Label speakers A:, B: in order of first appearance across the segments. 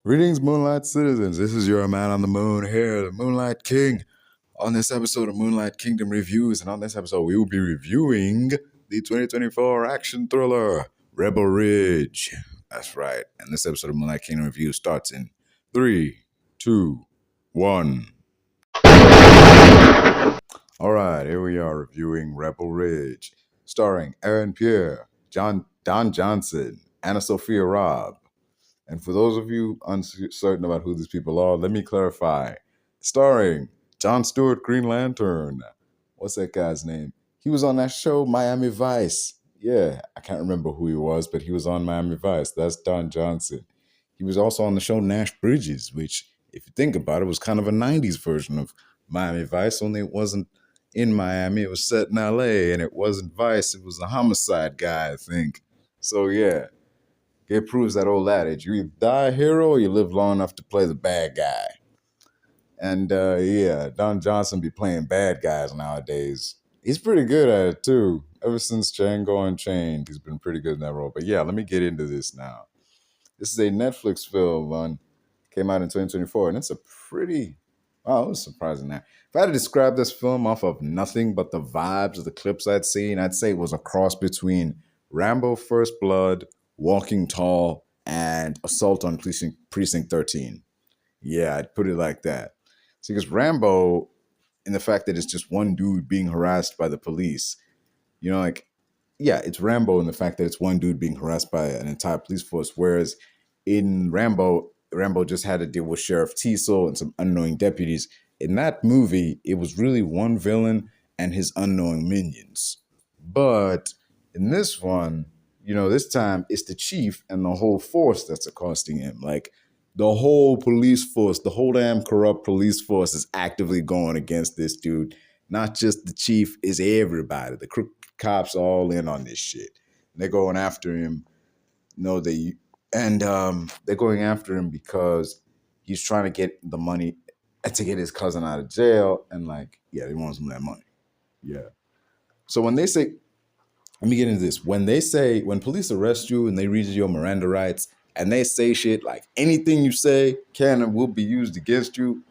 A: Greetings, Moonlight citizens. This is your man on the moon here, the Moonlight King. On this episode of Moonlight Kingdom Reviews, and on this episode, we will be reviewing the 2024 action thriller, Rebel Ridge. That's right. And this episode of Moonlight Kingdom Reviews starts in 3, 2, 1. All right, here we are reviewing Rebel Ridge, starring Aaron Pierre, donjohnson, Anna Sophia Robb. And for those of you uncertain about who these people are, let me clarify. Starring John Stewart, Green Lantern. What's that guy's name? He was on that show, Miami Vice. Yeah, I can't remember who he was, but he was on Miami Vice. That's Don Johnson. He was also on the show Nash Bridges, which, if you think about it, was kind of a 90s version of Miami Vice, only it wasn't in Miami. It was set in LA, and it wasn't Vice. It was a homicide guy, I think. So, yeah. It proves that old adage: you either die a hero or you live long enough to play the bad guy. And Don Johnson be playing bad guys nowadays. He's pretty good at it too. Ever since Django Unchained, he's been pretty good in that role. But yeah, let me get into this now. This is a Netflix film. Came out in 2024, and it's a pretty... Wow, it was surprising that. If I had to describe this film off of nothing but the vibes of the clips I'd seen, I'd say it was a cross between Rambo First Blood, Walking Tall, and Assault on Precinct 13. Yeah, I'd put it like that. See, because Rambo, in the fact that it's just one dude being harassed by the police, it's Rambo in the fact that it's one dude being harassed by an entire police force, whereas in Rambo just had to deal with Sheriff Teasel and some unknowing deputies. In that movie, it was really one villain and his unknowing minions. But in this one, this time it's the chief and the whole force that's accosting him. Like, the whole police force, the whole damn corrupt police force is actively going against this dude. Not just the chief, it's everybody. The cops are all in on this shit. They're going after him. They're going after him because he's trying to get the money to get his cousin out of jail. And they want some of that money. Yeah. So when they say... Let me get into this. When police arrest you and they read your Miranda rights and they say shit like anything you say can and will be used against you,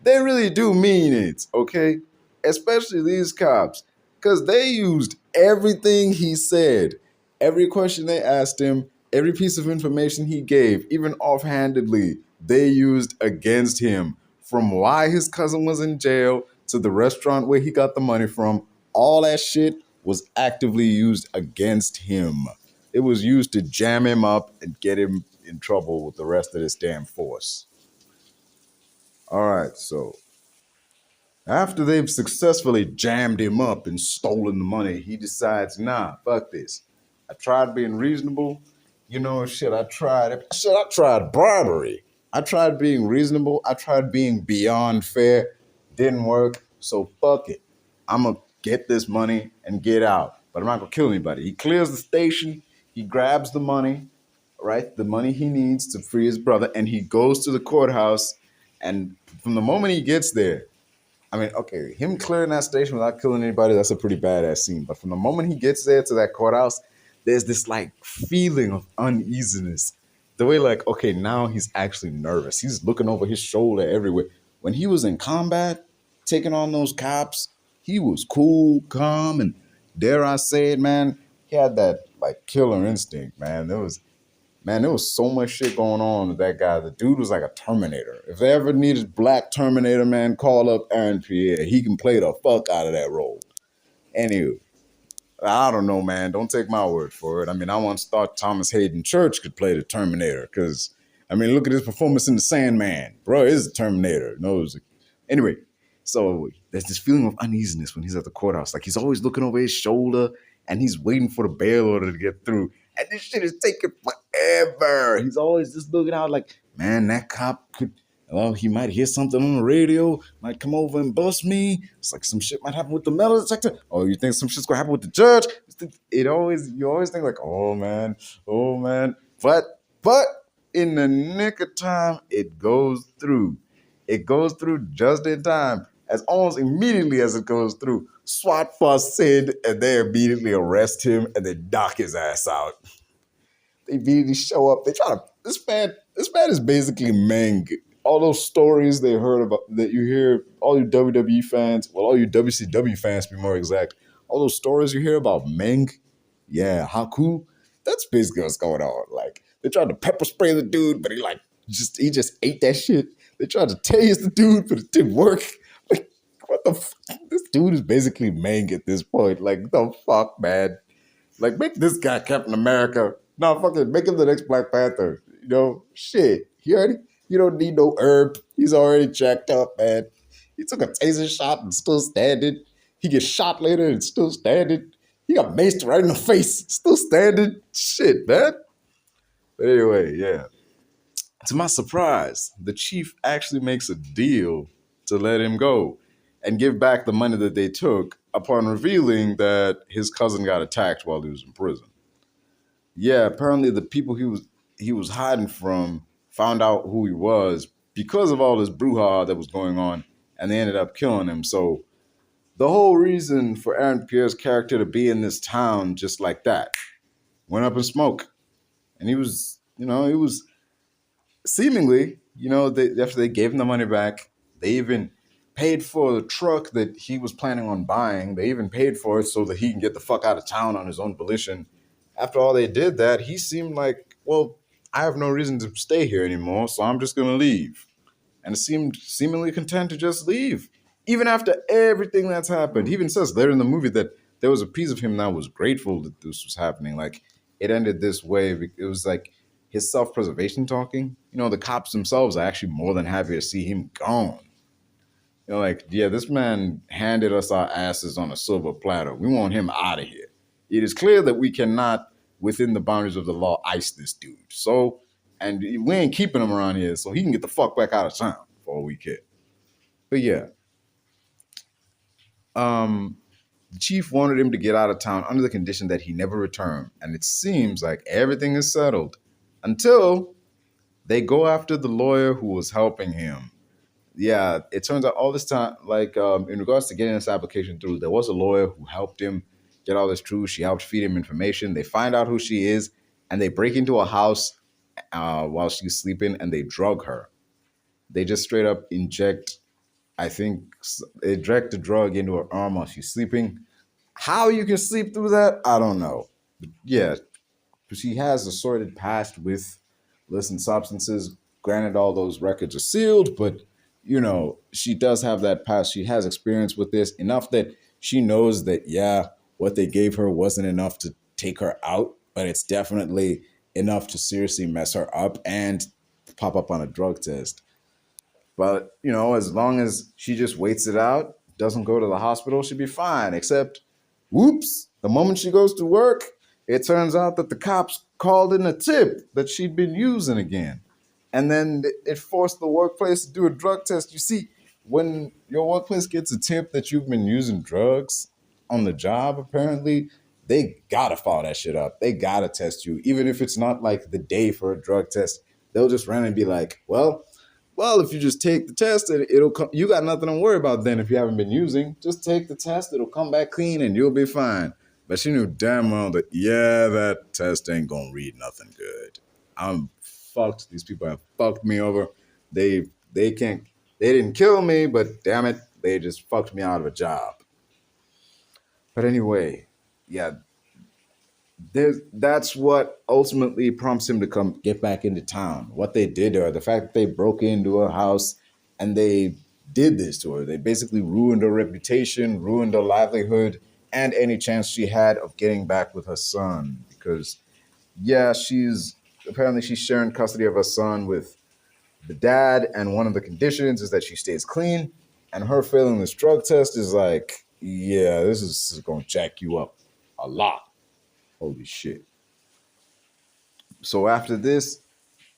A: they really do mean it, okay? Especially these cops, because they used everything he said, every question they asked him, every piece of information he gave, even offhandedly, they used against him. From why his cousin was in jail to the restaurant where he got the money from, all that shit was actively used against him. It was used to jam him up and get him in trouble with the rest of this damn force. All right, so after they've successfully jammed him up and stolen the money, he decides, nah, fuck this. I tried being reasonable. I tried bribery. I tried being reasonable. I tried being beyond fair. Didn't work, so fuck it. I'm going to get this money and get out. But I'm not going to kill anybody. He clears the station. He grabs the money, right? The money he needs to free his brother. And he goes to the courthouse. And from the moment he gets there, him clearing that station without killing anybody, that's a pretty badass scene. But from the moment he gets there to that courthouse, there's this feeling of uneasiness. The way now he's actually nervous. He's looking over his shoulder everywhere. When he was in combat, taking on those cops, he was cool, calm, and dare I say it, man, he had that killer instinct, man. There was so much shit going on with that guy. The dude was like a Terminator. If they ever needed black Terminator, man, call up Aaron Pierre. He can play the fuck out of that role. Anyway, I don't know, man. Don't take my word for it. I once thought Thomas Hayden Church could play the Terminator because, look at his performance in The Sandman. Bro, is a Terminator. Anyway, so there's this feeling of uneasiness when he's at the courthouse. Like, he's always looking over his shoulder and he's waiting for the bail order to get through. And this shit is taking forever. He's always just looking out like, man, that cop he might hear something on the radio, might come over and bust me. It's like some shit might happen with the metal detector. Oh, you think some shit's gonna happen with the judge? You always think like, oh man. But in the nick of time, it goes through. It goes through just in time. As almost immediately as it goes through, SWAT busts in and they immediately arrest him and they knock his ass out. They immediately show up. This man, This man is basically Meng. All those stories they heard about that you hear, all you WWE fans, well, all you WCW fans, to be more exact, all those stories you hear about Meng, yeah, Haku, that's basically what's going on. Like they tried to pepper spray the dude, but he just ate that shit. They tried to tase the dude, but it didn't work. Like what the? This dude is basically Meng at this point. Like the fuck, man. Like, make this guy Captain America. No, fucking make him the next Black Panther. You know, shit. You don't need no herb. He's already jacked up, man. He took a taser shot and still standing. He gets shot later and still standing. He got maced right in the face, still standing. Shit, man. But anyway, yeah. To my surprise, the chief actually makes a deal to let him go and give back the money that they took upon revealing that his cousin got attacked while he was in prison. Yeah, apparently the people he was hiding from found out who he was because of all this brouhaha that was going on, and they ended up killing him. So the whole reason for Aaron Pierre's character to be in this town just like that went up in smoke. And he was seemingly, after they gave him the money back, they even paid for the truck that he was planning on buying. They even paid for it so that he can get the fuck out of town on his own volition. After all they did that, he seemed like, well, I have no reason to stay here anymore, so I'm just going to leave. And seemed seemingly content to just leave. Even after everything that's happened. He even says later in the movie that there was a piece of him that was grateful that this was happening. Like, it ended this way. It was like his self-preservation talking. The cops themselves are actually more than happy to see him gone. Like, yeah, this man handed us our asses on a silver platter. We want him out of here. It is clear that we cannot, within the boundaries of the law, ice this dude. So, and we ain't keeping him around here, so he can get the fuck back out of town for all we care. But yeah, the chief wanted him to get out of town under the condition that he never return. And it seems like everything is settled until they go after the lawyer who was helping him. Yeah, it turns out all this time, like in regards to getting this application through, there was a lawyer who helped him get all this through. She helped feed him information. They find out who she is, and they break into a house while she's sleeping, and they drug her. They just straight up inject, I think, inject the drug into her arm while she's sleeping. How you can sleep through that, I don't know. But yeah, she has a sordid past with illicit substances. Granted, all those records are sealed, but she does have that past. She has experience with this enough that she knows that, yeah, what they gave her wasn't enough to take her out, but it's definitely enough to seriously mess her up and pop up on a drug test. But, as long as she just waits it out, doesn't go to the hospital, she'll be fine. Except, whoops, the moment she goes to work, it turns out that the cops called in a tip that she'd been using again. And then it forced the workplace to do a drug test. You see, when your workplace gets a tip that you've been using drugs on the job, apparently, they gotta follow that shit up. They gotta test you. Even if it's not like the day for a drug test, they'll just randomly be like, well, if you just take the test, it'll come. You got nothing to worry about then if you haven't been using. Just take the test. It'll come back clean and you'll be fine. But she knew damn well that, yeah, that test ain't going to read nothing good. I'm fucked. These people have fucked me over. They didn't kill me, but damn it, they just fucked me out of a job. But anyway, yeah, that's what ultimately prompts him to come get back into town. What they did to her, the fact that they broke into her house and they did this to her. They basically ruined her reputation, ruined her livelihood, and any chance she had of getting back with her son. Because, yeah, she's sharing custody of her son with the dad, and one of the conditions is that she stays clean. And her failing this drug test is like, yeah, this is going to jack you up a lot. Holy shit. So after this,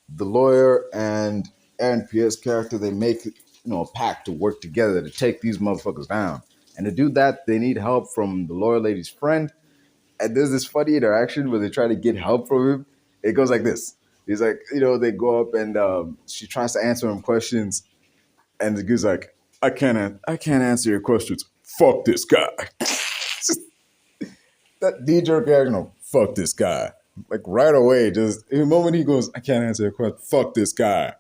A: the lawyer and Aaron Pierre's character, they make a pact to work together to take these motherfuckers down. And to do that, they need help from the lawyer lady's friend. And there's this funny interaction where they try to get help from him. It goes like this. He's like, they go up and she tries to answer him questions. And the guy's like, I can't answer your questions. Fuck this guy. That knee-jerk reaction, fuck this guy. Like right away, just the moment he goes, I can't answer your question. Fuck this guy.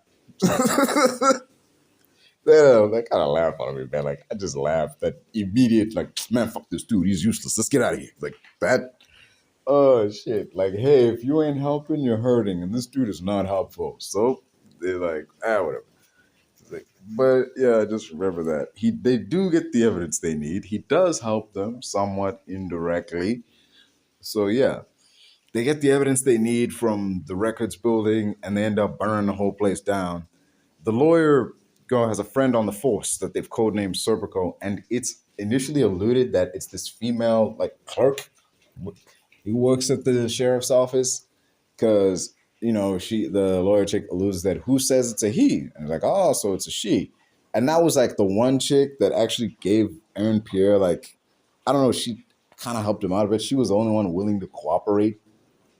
A: They kind of laugh on me, man. Like I just laughed. That immediate, like, man, fuck this dude. He's useless. Let's get out of here. Like that. Oh shit. Like, hey, if you ain't helping, you're hurting, and this dude is not helpful. So they're like, whatever. Like, but yeah, just remember that they do get the evidence they need. He does help them somewhat indirectly. So yeah, they get the evidence they need from the records building, and they end up burning the whole place down. The lawyer girl has a friend on the force that they've codenamed Serpico, and it's initially alluded that it's this female like clerk who works at the sheriff's office because the lawyer chick alludes that who says it's a he, and it's like, oh, so it's a she. And that was like the one chick that actually gave Aaron Pierre, like, I don't know, she kind of helped him out a bit. She was the only one willing to cooperate.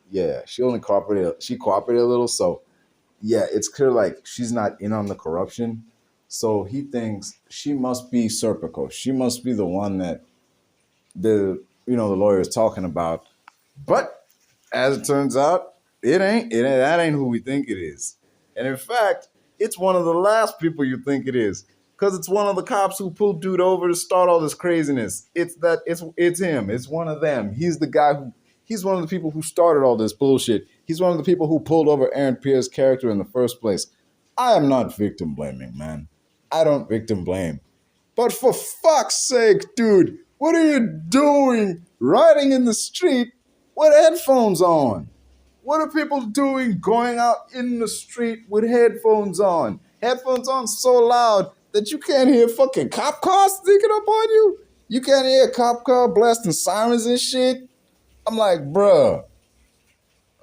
A: Yeah, she cooperated a little. So yeah, it's clear like she's not in on the corruption. So he thinks she must be Serpico. She must be the one that the lawyer is talking about. But as it turns out, that ain't who we think it is. And in fact, it's one of the last people you think it is. Because it's one of the cops who pulled dude over to start all this craziness. It's him. It's one of them. He's one of the people who started all this bullshit. He's one of the people who pulled over Aaron Pierre's character in the first place. I am not victim blaming, man. I don't victim blame. But for fuck's sake, dude, what are you doing riding in the street with headphones on? What are people doing going out in the street with headphones on? Headphones on so loud that you can't hear fucking cop cars sneaking up on you? You can't hear a cop car blasting sirens and shit? I'm like, bruh.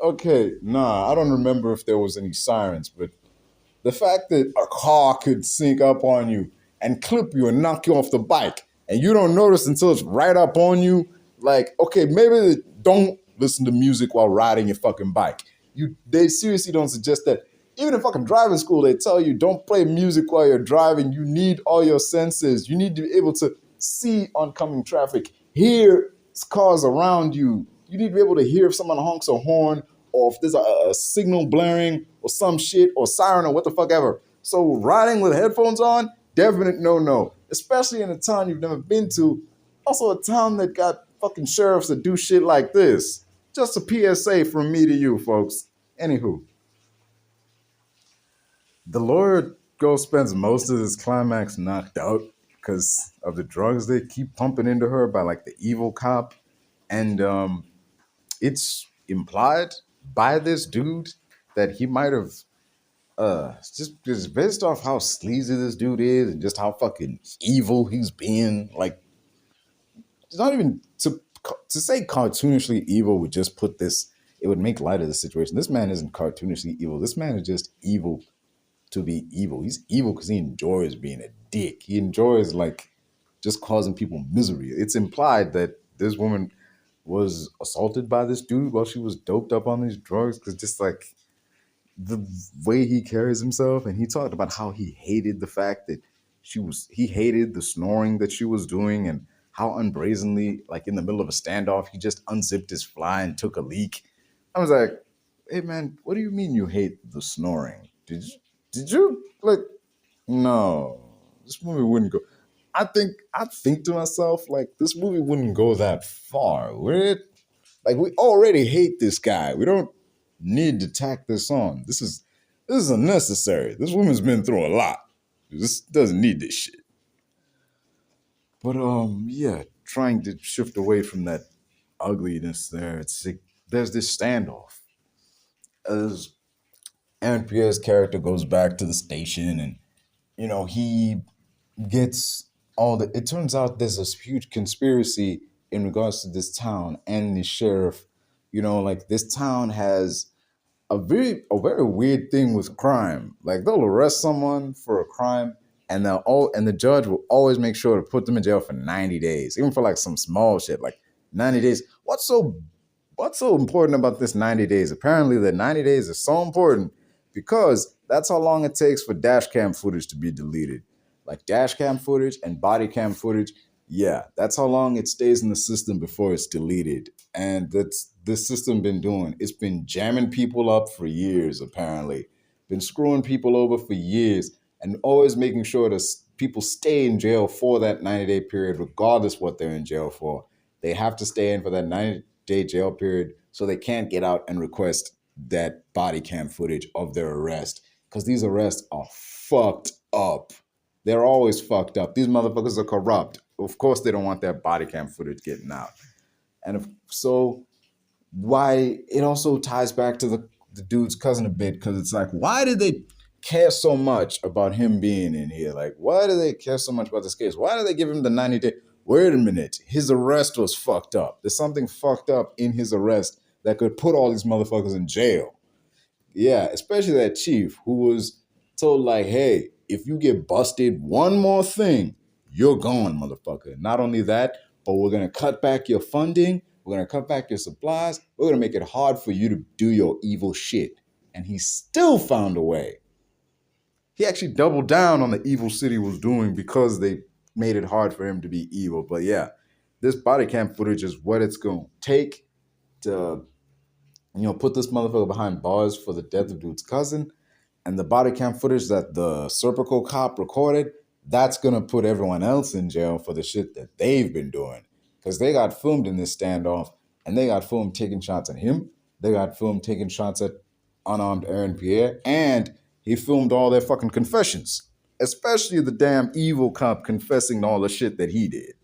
A: Okay, nah, I don't remember if there was any sirens, but the fact that a car could sneak up on you and clip you and knock you off the bike and you don't notice until it's right up on you, like, okay, maybe don't listen to music while riding your fucking bike. They seriously don't suggest that. Even in fucking driving school, they tell you don't play music while you're driving. You need all your senses. You need to be able to see oncoming traffic, hear cars around you. You need to be able to hear if someone honks a horn or if there's a signal blaring or some shit or siren or what the fuck ever. So riding with headphones on, definite no-no. Especially in a town you've never been to. Also a town that got fucking sheriffs that do shit like this. Just a PSA from me to you, folks. Anywho. The lawyer girl spends most of this climax knocked out because of the drugs they keep pumping into her by like the evil cop. And it's implied by this dude that he might have just based off how sleazy this dude is and just how fucking evil he's been. Like, it's not even to say cartoonishly evil would just put this. It would make light of the situation. This man isn't cartoonishly evil. This man is just evil to be evil. He's evil because he enjoys being a dick. He enjoys like just causing people misery. It's implied that this woman was assaulted by this dude while she was doped up on these drugs because just like the way he carries himself, and he talked about how he hated the fact that he hated the snoring that she was doing and how unbrazenly, like in the middle of a standoff, he just unzipped his fly and took a leak. I was like, hey man, what do you mean you hate the snoring? Did you like, no, this movie wouldn't go. I think to myself, like, this movie wouldn't go that far, would it? Like, we already hate this guy. We don't need to tack this on. This is unnecessary. This woman's been through a lot. This doesn't need this shit. But yeah, trying to shift away from that ugliness there. It's like, there's this standoff as Aaron Pierre's character goes back to the station, and he gets it turns out there's a huge conspiracy in regards to this town and the sheriff. Like, this town has a very weird thing with crime. Like, they'll arrest someone for a crime, and the judge will always make sure to put them in jail for 90 days, even for like some small shit, like 90 days. What's so important about this 90 days? Apparently the 90 days is so important because that's how long it takes for dash cam footage to be deleted. Like, dash cam footage and body cam footage, Yeah, that's how long it stays in the system before it's deleted. And that's this system been doing. It's been jamming people up for years, apparently. Been screwing people over for years and always making sure that people stay in jail for that 90-day period, regardless what they're in jail for. They have to stay in for that 90-day jail period so they can't get out and request that body cam footage of their arrest. Because these arrests are fucked up. They're always fucked up. These motherfuckers are corrupt. Of course, they don't want that body cam footage getting out. And so, why it also ties back to the dude's cousin a bit, because it's like, why did they care so much about him being in here? Like, why do they care so much about this case? Why did they give him the 90-day? Wait a minute. His arrest was fucked up. There's something fucked up in his arrest that could put all these motherfuckers in jail. Yeah, especially that chief who was told, like, hey, if you get busted one more thing, you're gone, motherfucker. Not only that, but we're going to cut back your funding. We're going to cut back your supplies. We're going to make it hard for you to do your evil shit. And he still found a way. He actually doubled down on the evil shit he was doing because they made it hard for him to be evil. But yeah, this body cam footage is what it's going to take to put this motherfucker behind bars for the death of dude's cousin. And the body cam footage that the Serpico cop recorded, that's going to put everyone else in jail for the shit that they've been doing. Because they got filmed in this standoff, and they got filmed taking shots at him. They got filmed taking shots at unarmed Aaron Pierre, and he filmed all their fucking confessions. Especially the damn evil cop confessing to all the shit that he did.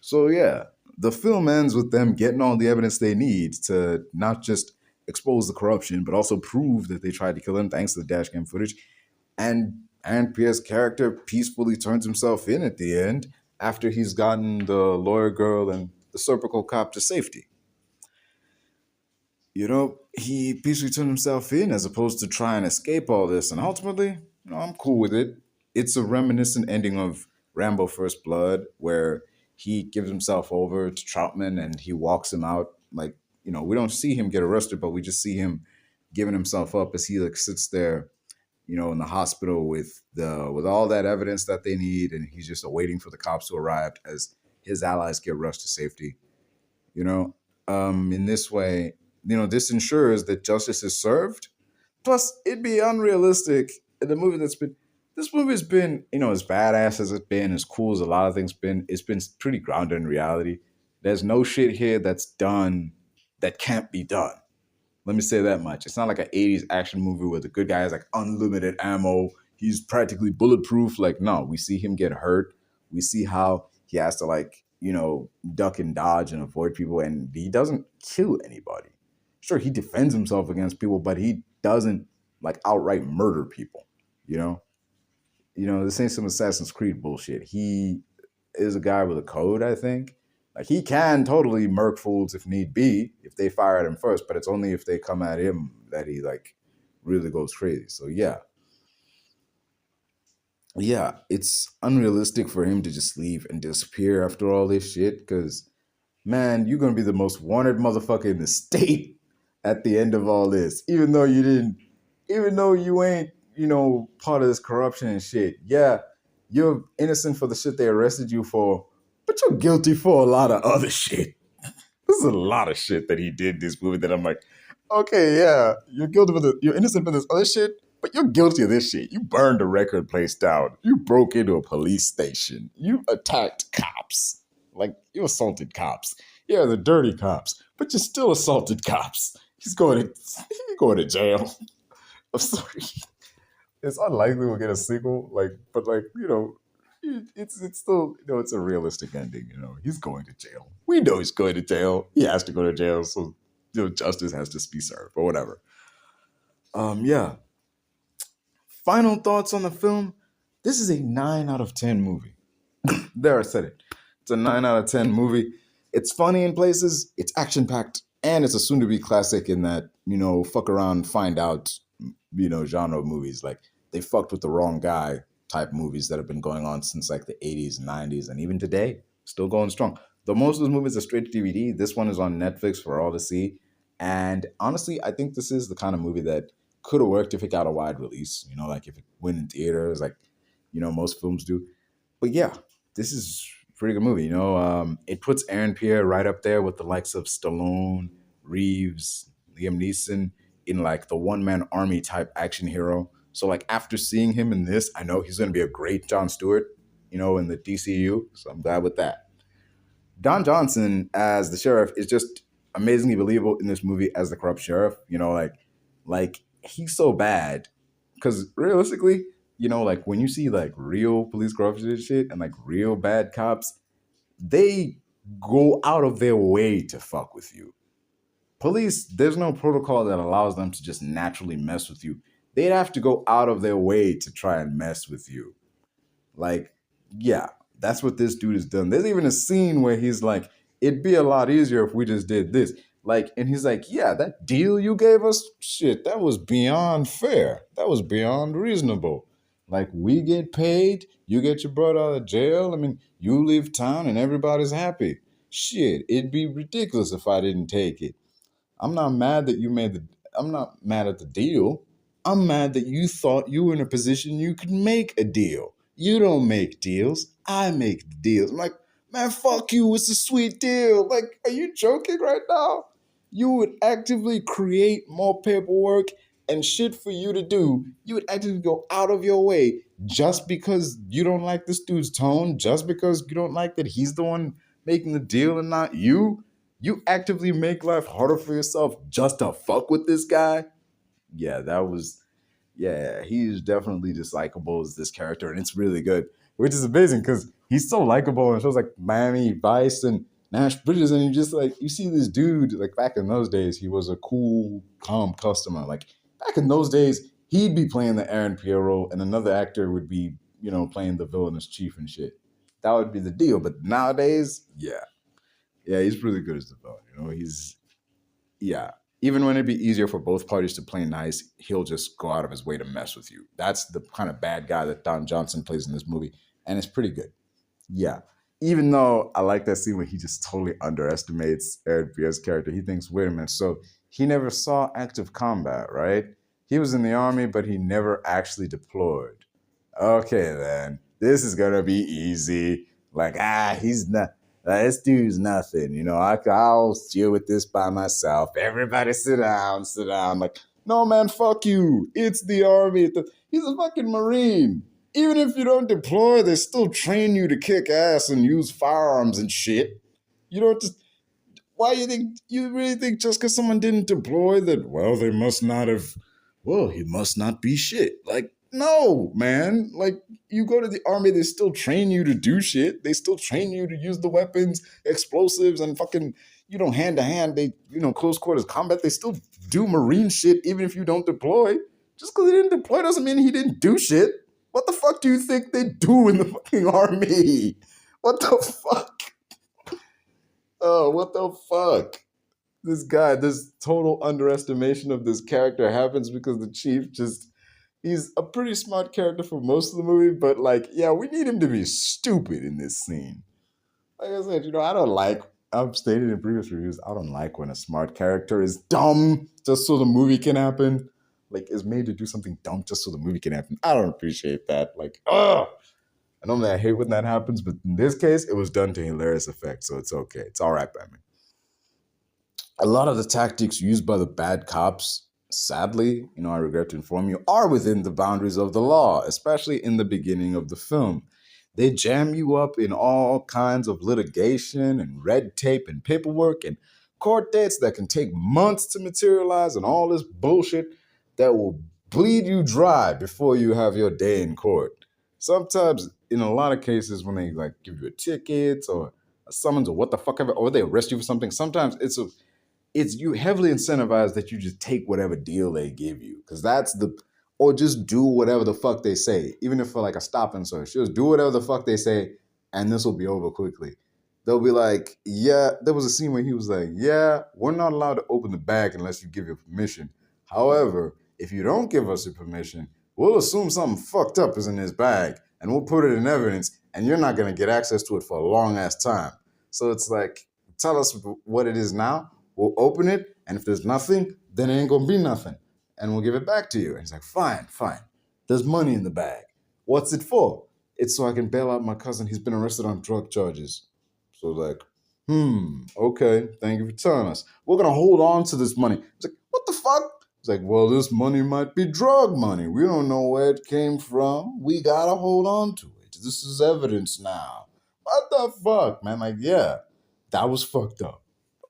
A: So yeah, the film ends with them getting all the evidence they need to not just expose the corruption, but also prove that they tried to kill him thanks to the dash cam footage. And Aaron Pierre's character peacefully turns himself in at the end after he's gotten the lawyer girl and the Serpico cop to safety. He peacefully turned himself in as opposed to try and escape all this. And ultimately, I'm cool with it. It's a reminiscent ending of Rambo First Blood, where he gives himself over to Troutman and he walks him out. Like, we don't see him get arrested, but we just see him giving himself up as he sits there, in the hospital with all that evidence that they need, and he's just awaiting for the cops to arrive as his allies get rushed to safety. In this way, this ensures that justice is served. Plus, it'd be unrealistic in the movie this movie's been, as badass as it's been, as cool as a lot of things been, it's been pretty grounded in reality. There's no shit here that's done that can't be done. Let me say that much. It's not like an 80s action movie where the good guy has like unlimited ammo. He's practically bulletproof. Like, no, we see him get hurt. We see how he has to duck and dodge and avoid people, and he doesn't kill anybody. Sure, he defends himself against people, but he doesn't outright murder people, this ain't some Assassin's Creed bullshit. He is a guy with a code, I think. He can totally murk fools if need be, if they fire at him first, but it's only if they come at him that he really goes crazy. So yeah, it's unrealistic for him to just leave and disappear after all this shit, because man, you're gonna be the most wanted motherfucker in the state at the end of all this, even though you ain't, part of this corruption and shit. Yeah, you're innocent for the shit they arrested you for, but you're guilty for a lot of other shit. There's a lot of shit that he did in this movie that I'm like, okay, yeah, you're innocent for this other shit, but you're guilty of this shit. You burned a record place down. You broke into a police station. You attacked cops. You assaulted cops. Yeah, the dirty cops, but you still assaulted cops. He's going to jail. I'm sorry. It's unlikely we'll get a sequel, it's still, it's a realistic ending. He's going to jail. We know he's going to jail. He has to go to jail, so justice has to be served or whatever. Yeah. Final thoughts on the film. This is a 9 out of 10 movie. There, I said it. It's a 9 out of 10 movie. It's funny in places. It's action packed, and it's a soon to be classic in that fuck around, find out, genre of movies. They fucked with the wrong guy type movies that have been going on since the 80s, 90s, and even today, still going strong. Though most of those movies are straight to DVD, this one is on Netflix for all to see. And honestly, I think this is the kind of movie that could have worked if it got a wide release, if it went in theaters, most films do. But yeah, this is pretty good movie. It puts Aaron Pierre right up there with the likes of Stallone, Reeves, Liam Neeson in like the one man army type action hero. So like after seeing him in this, I know he's going to be a great Jon Stewart, in the DCU. So I'm glad with that. Don Johnson as the sheriff is just amazingly believable in this movie as the corrupt sheriff. Like he's so bad because realistically, like when you see like real police corruption and shit and like real bad cops, they go out of their way to fuck with you. Police, there's no protocol that allows them to just naturally mess with you. They'd have to go out of their way to try and mess with you. Like, yeah, that's what this dude has done. There's even a scene where he's like, it'd be a lot easier if we just did this. Like, and he's like, yeah, that deal you gave us, shit, that was beyond fair. That was beyond reasonable. Like, we get paid, you get your brother out of jail. I mean, you leave town and everybody's happy. Shit, it'd be ridiculous if I didn't take it. I'm not mad that you made the. I'm not mad at the deal. I'm mad that you thought you were in a position you could make a deal. You don't make deals. I make the deals. I'm like, man, fuck you. It's a sweet deal. Like, are you joking right now? You would actively create more paperwork and shit for you to do. You would actively go out of your way just because you don't like this dude's tone, just because you don't like that he's the one making the deal and not you. You actively make life harder for yourself just to fuck with this guy. He's definitely just likable as this character, and it's really good, which is amazing because he's so likable in shows like Miami Vice and Nash Bridges, and you see this dude, like back in those days, he was a cool, calm customer. Like back in those days, he'd be playing the Aaron Pierre role, and another actor would be, playing the villainous chief and shit. That would be the deal. But nowadays, yeah, he's really good as the villain. Yeah. Even when it'd be easier for both parties to play nice, he'll just go out of his way to mess with you. That's the kind of bad guy that Don Johnson plays in this movie, and it's pretty good. Yeah. Even though I like that scene where he just totally underestimates Aaron Pierre's character. He thinks, wait a minute, so he never saw active combat, right? He was in the army, but he never actually deployed. Okay, then. This is going to be easy. Like, he's not. This dude's nothing, I'll deal with this by myself. Everybody sit down, sit down. Like, no, man, fuck you. It's the army. He's a fucking Marine. Even if you don't deploy, they still train you to kick ass and use firearms and shit. You don't just... Why you really think just because someone didn't deploy that, well, they must not have... Well, he must not be shit. Like, no, man. Like, you go to the army, they still train you to do shit. They still train you to use the weapons, explosives, and fucking, hand to hand. They, close quarters combat. They still do Marine shit even if you don't deploy. Just because he didn't deploy doesn't mean he didn't do shit. What the fuck do you think they do in the fucking army? What the fuck? Oh, what the fuck? This total underestimation of this character happens because the chief he's a pretty smart character for most of the movie, but we need him to be stupid in this scene. Like I said, I've stated in previous reviews, I don't like when a smart character is dumb just so the movie can happen. Like, is made to do something dumb just so the movie can happen. I don't appreciate that. Like, ugh! I normally I hate when that happens, but in this case, it was done to hilarious effect, so it's okay. It's all right by me. A lot of the tactics used by the bad cops, sadly, I regret to inform you, are within the boundaries of the law, especially in the beginning of the film. They jam you up in all kinds of litigation and red tape and paperwork and court dates that can take months to materialize and all this bullshit that will bleed you dry before you have your day in court. Sometimes, in a lot of cases, when they give you a ticket or a summons or what the fuck ever, or they arrest you for something, sometimes it's you heavily incentivized that you just take whatever deal they give you. Because or just do whatever the fuck they say. Even if for a stop and search, just do whatever the fuck they say and this will be over quickly. They'll be like, yeah, there was a scene where he was like, yeah, we're not allowed to open the bag unless you give your permission. However, if you don't give us your permission, we'll assume something fucked up is in this bag and we'll put it in evidence and you're not going to get access to it for a long ass time. So it's like, tell us what it is now. We'll open it, and if there's nothing, then it ain't gonna be nothing. And we'll give it back to you. And he's like, fine. There's money in the bag. What's it for? It's so I can bail out my cousin. He's been arrested on drug charges. So like, okay, thank you for telling us. We're gonna hold on to this money. It's like, what the fuck? It's like, well, this money might be drug money. We don't know where it came from. We gotta hold on to it. This is evidence now. What the fuck, man? Like, yeah, that was fucked up.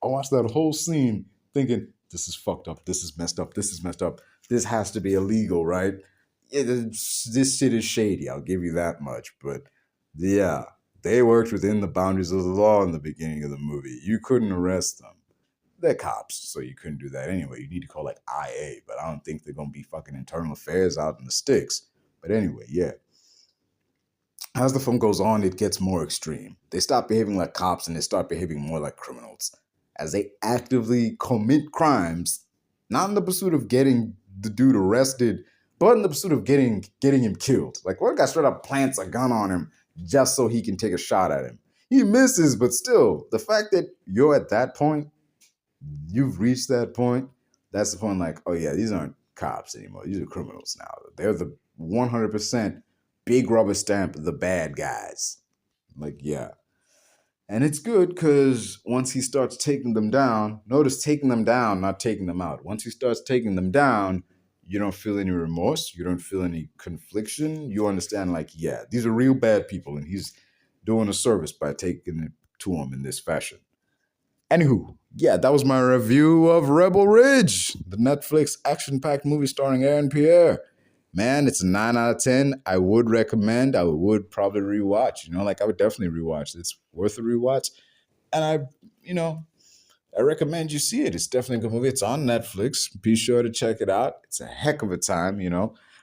A: I watched that whole scene thinking, this is fucked up. This is messed up. This is messed up. This has to be illegal, right? Yeah, this shit is shady. I'll give you that much. But yeah, they worked within the boundaries of the law in the beginning of the movie. You couldn't arrest them. They're cops, so you couldn't do that anyway. You need to call like IA, but I don't think they're gonna be fucking internal affairs out in the sticks. But anyway, yeah. As the film goes on, it gets more extreme. They stop behaving like cops and they start behaving more like criminals. As they actively commit crimes, not in the pursuit of getting the dude arrested, but in the pursuit of getting him killed. Like one guy straight up plants a gun on him just so he can take a shot at him. He misses, but still, the fact that you're at that point, you've reached that point, that's the point like, oh yeah, these aren't cops anymore. These are criminals now. They're the 100% big rubber stamp, the bad guys. Like, yeah. And it's good because once he starts taking them down, notice taking them down, not taking them out. Once he starts taking them down, you don't feel any remorse. You don't feel any confliction. You understand, like, yeah, these are real bad people, and he's doing a service by taking it to them in this fashion. Anywho, yeah, that was my review of Rebel Ridge, the Netflix action-packed movie starring Aaron Pierre. Man, it's a 9 out of 10. I would recommend. I would probably rewatch. I would definitely rewatch. It's worth a rewatch. And I recommend you see it. It's definitely a good movie. It's on Netflix. Be sure to check it out. It's a heck of a time,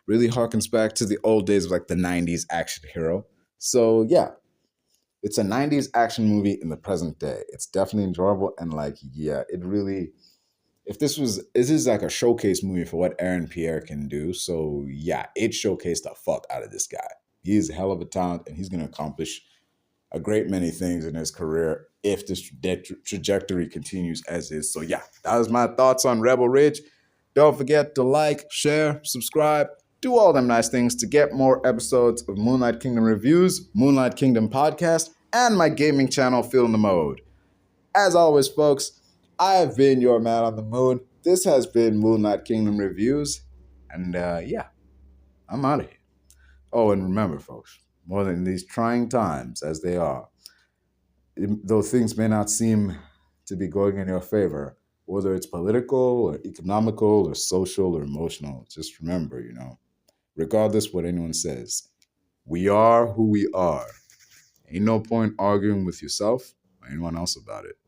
A: Really harkens back to the old days of like the 90s action hero. So yeah, it's a 90s action movie in the present day. It's definitely enjoyable. And it really... This is like a showcase movie for what Aaron Pierre can do. So yeah, it showcased the fuck out of this guy. He's a hell of a talent and he's going to accomplish a great many things in his career if this trajectory continues as is. So yeah, that was my thoughts on Rebel Ridge. Don't forget to like, share, subscribe, do all them nice things to get more episodes of Moonlight Kingdom Reviews, Moonlight Kingdom Podcast, and my gaming channel, Film the Mode. As always, folks, I have been your man on the moon. This has been Moonlight Kingdom Reviews. And I'm out of here. Oh, and remember, folks, more than these trying times as they are, though things may not seem to be going in your favor, whether it's political or economical or social or emotional, just remember, regardless what anyone says, we are who we are. Ain't no point arguing with yourself or anyone else about it.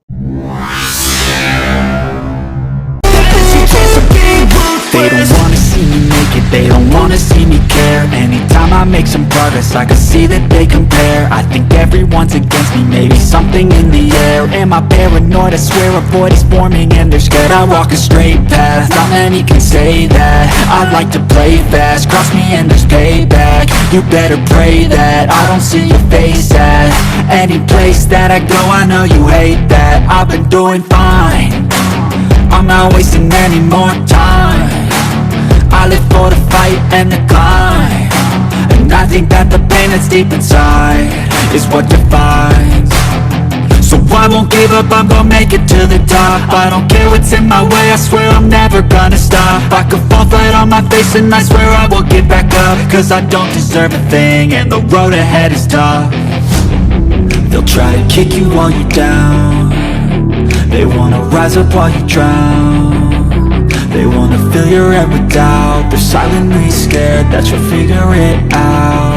B: They don't wanna see me make it, they don't wanna see me care. Anytime I make some progress, I can see that they compare. I think everyone's against me, maybe something in the air. Am I paranoid? I swear a void is forming and they're scared I walk a straight path. Not many can say that. I like to play fast, cross me and there's payback. You better pray that I don't see your face at any place that I go. I know you hate that. I've been doing fine, I'm not wasting any more time. I live for the fight and the climb, and I think that the pain that's deep inside is what defines. So I won't give up, I'm gonna make it to the top. I don't care what's in my way, I swear I'm never gonna stop. I could fall flat on my face and I swear I will get back up, cause I don't deserve a thing and the road ahead is tough. They'll try to kick you while you're down, they wanna rise up while you drown. They wanna fill your head with doubt. They're silently scared that you'll figure it out.